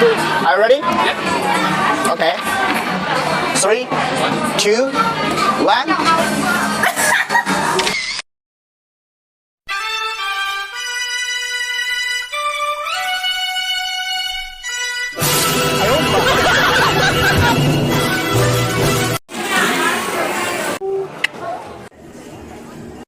Are you ready? Yep. Okay. 3, 2, 1.